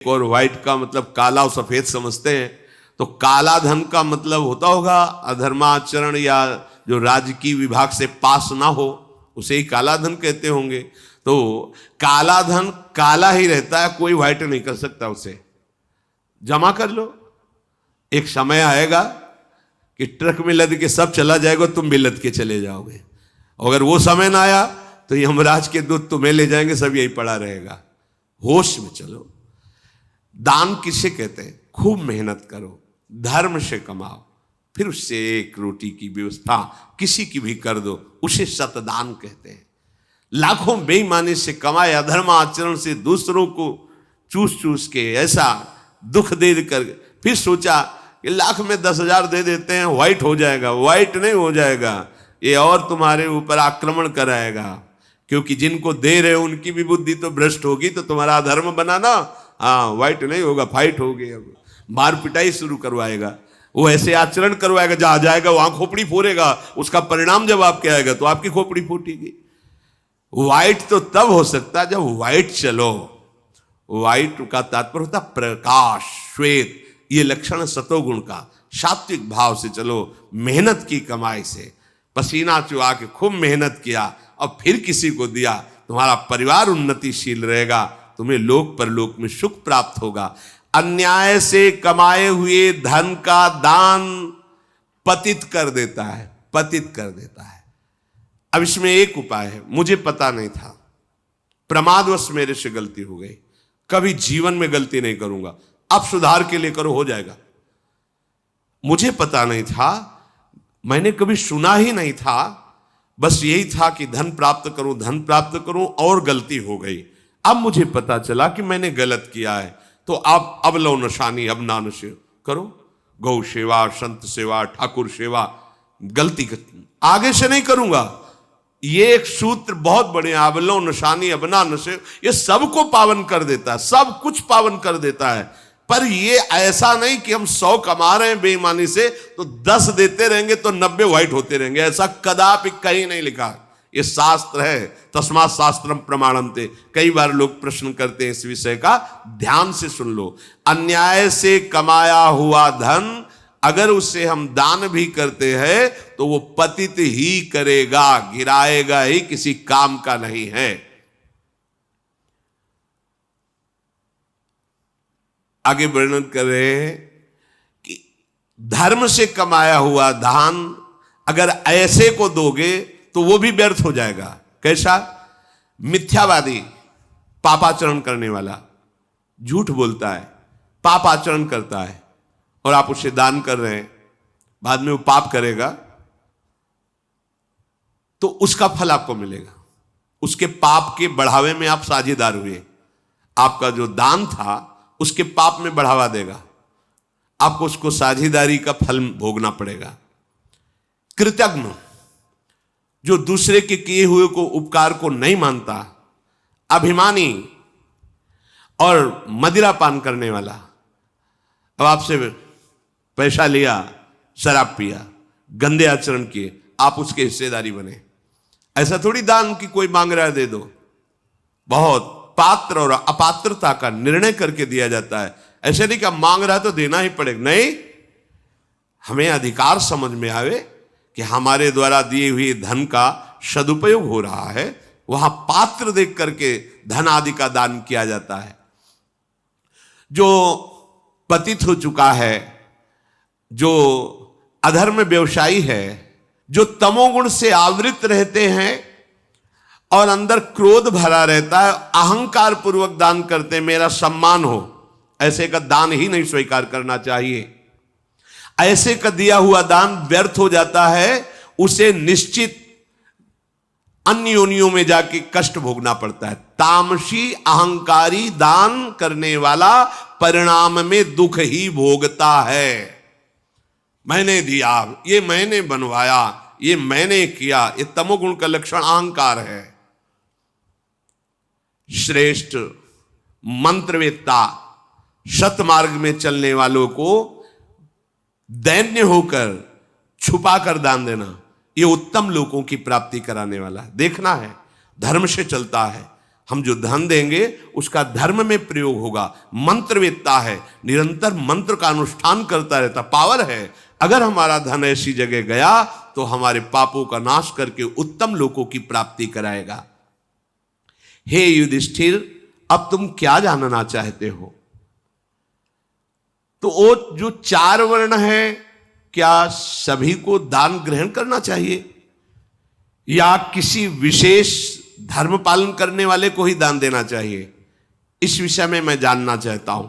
और व्हाइट का मतलब काला और सफेद समझते हैं, तो काला धन का मतलब होता होगा अधर्माचरण या जो राजकीय विभाग से पास ना हो, उसे ही काला धन कहते होंगे। तो काला धन काला ही रहता है, कोई व्हाइट नहीं कर सकता उसे। जमा कर लो, एक समय आएगा कि ट्रक में लद के सब चला जाएगा, तुम भी लद के चले जाओगे। अगर वो समय ना आया तो यमराज के दूत तुम्हें ले जाएंगे, सब यही पड़ा रहेगा। होश में चलो। दान किसे कहते हैं? खूब मेहनत करो, धर्म से कमाओ, फिर उससे एक रोटी की व्यवस्था किसी की भी कर दो, उसे सतदान कहते हैं। लाखों बेईमानी से कमाए, अधर्म आचरण से दूसरों को चूस चूस के ऐसा दुख दे कर फिर सोचा कि लाख में 10,000 दे देते हैं, व्हाइट हो जाएगा। व्हाइट नहीं हो जाएगा, ये और तुम्हारे ऊपर आक्रमण कराएगा, क्योंकि जिनको दे रहे हो उनकी भी बुद्धि तो भ्रष्ट होगी, तो तुम्हारा अधर्म बना ना। हाँ, व्हाइट नहीं होगा, फाइट होगी। अब मार पिटाई शुरू करवाएगा, वो ऐसे आचरण करवाएगा, जहां जाएगा वहां खोपड़ी फोड़ेगा। उसका परिणाम जब आपके आएगा तो आपकी खोपड़ी फूटेगी। व्हाइट तो तब हो सकता है जब व्हाइट चलो। व्हाइट का तात्पर्य होता प्रकाश, श्वेत, ये लक्षण सतोगुण का। सात्विक भाव से चलो, मेहनत की कमाई से, पसीना चुहा के खूब मेहनत किया और फिर किसी को दिया, तुम्हारा परिवार उन्नतिशील रहेगा, तुम्हें लोक परलोक में सुख प्राप्त होगा। अन्याय से कमाए हुए धन का दान पतित कर देता है, पतित कर देता है। अब इसमें एक उपाय है, मुझे पता नहीं था, प्रमादवश मेरे से गलती हो गई, कभी जीवन में गलती नहीं करूंगा, अब सुधार के लिए करो, हो जाएगा। मुझे पता नहीं था, मैंने कभी सुना ही नहीं था, बस यही था कि धन प्राप्त करूं, धन प्राप्त करूं, और गलती हो गई। अब मुझे पता चला कि मैंने गलत किया है, तो आप अब लो नशानी, अब ना नशे करो, गौ सेवा, संत सेवा, ठाकुर सेवा, गलती आगे से नहीं करूंगा। ये एक सूत्र बहुत बड़े, अब लो नशानी अब ना नशे, ये सबको पावन कर देता है, सब कुछ पावन कर देता है। पर ये ऐसा नहीं कि हम 100 कमा रहे हैं बेईमानी से तो 10 देते रहेंगे तो 90 व्हाइट होते रहेंगे, ऐसा कदापि कहीं नहीं लिखा। ये शास्त्र है, तस्मात् शास्त्रम प्रमाणन्ते। कई बार लोग प्रश्न करते हैं इस विषय का, ध्यान से सुन लो। अन्याय से कमाया हुआ धन अगर उसे हम दान भी करते हैं तो वो पतित ही करेगा, गिराएगा ही, किसी काम का नहीं है। आगे वर्णन कर रहे हैं कि धर्म से कमाया हुआ दान अगर ऐसे को दोगे तो वो भी व्यर्थ हो जाएगा। कैसा? मिथ्यावादी, पापाचरण करने वाला, झूठ बोलता है, पाप आचरण करता है, और आप उसे दान कर रहे हैं, बाद में वो पाप करेगा तो उसका फल आपको मिलेगा। उसके पाप के बढ़ावे में आप साझेदार हुए, आपका जो दान था उसके पाप में बढ़ावा देगा, आपको उसको साझेदारी का फल भोगना पड़ेगा। कृतज्ञ, जो दूसरे के किए हुए को उपकार को नहीं मानता, अभिमानी और मदिरा पान करने वाला, अब आपसे पैसा लिया, शराब पिया, गंदे आचरण किए, आप उसके हिस्सेदारी बने। ऐसा थोड़ी दान की कोई मांग रहा है दे दो, बहुत पात्र और अपात्रता का निर्णय करके दिया जाता है। ऐसे नहीं कि मांग रहा है तो देना ही पड़ेगा, नहीं, हमें अधिकार समझ में आवे कि हमारे द्वारा दिए हुए धन का सदुपयोग हो रहा है, वहां पात्र देख करके धन आदि का दान किया जाता है। जो पतित हो चुका है, जो अधर्म व्यवसायी है, जो तमोगुण से आवृत रहते हैं और अंदर क्रोध भरा रहता है, अहंकार पूर्वक दान करते, मेरा सम्मान हो, ऐसे का दान ही नहीं स्वीकार करना चाहिए। ऐसे का दिया हुआ दान व्यर्थ हो जाता है, उसे निश्चित अन्य योनियों में जाके कष्ट भोगना पड़ता है। तामसी अहंकारी दान करने वाला परिणाम में दुख ही भोगता है। मैंने दिया, ये मैंने बनवाया, ये मैंने किया, ये तमोगुण का लक्षण अहंकार है। श्रेष्ठ मंत्रवेत्ता, सतमार्ग में चलने वालों को दैन्य होकर छुपा कर दान देना, ये उत्तम लोगों की प्राप्ति कराने वाला है। देखना है, धर्म से चलता है, हम जो धन देंगे उसका धर्म में प्रयोग होगा। मंत्रवेत्ता है, निरंतर मंत्र का अनुष्ठान करता रहता, पावर है। अगर हमारा धन ऐसी जगह गया तो हमारे पापों का नाश करके उत्तम लोकों की प्राप्ति कराएगा। हे युधिष्ठिर, अब तुम क्या जानना चाहते हो? तो वो जो 4 वर्ण है, क्या सभी को दान ग्रहण करना चाहिए या किसी विशेष धर्म पालन करने वाले को ही दान देना चाहिए? इस विषय में मैं जानना चाहता हूं।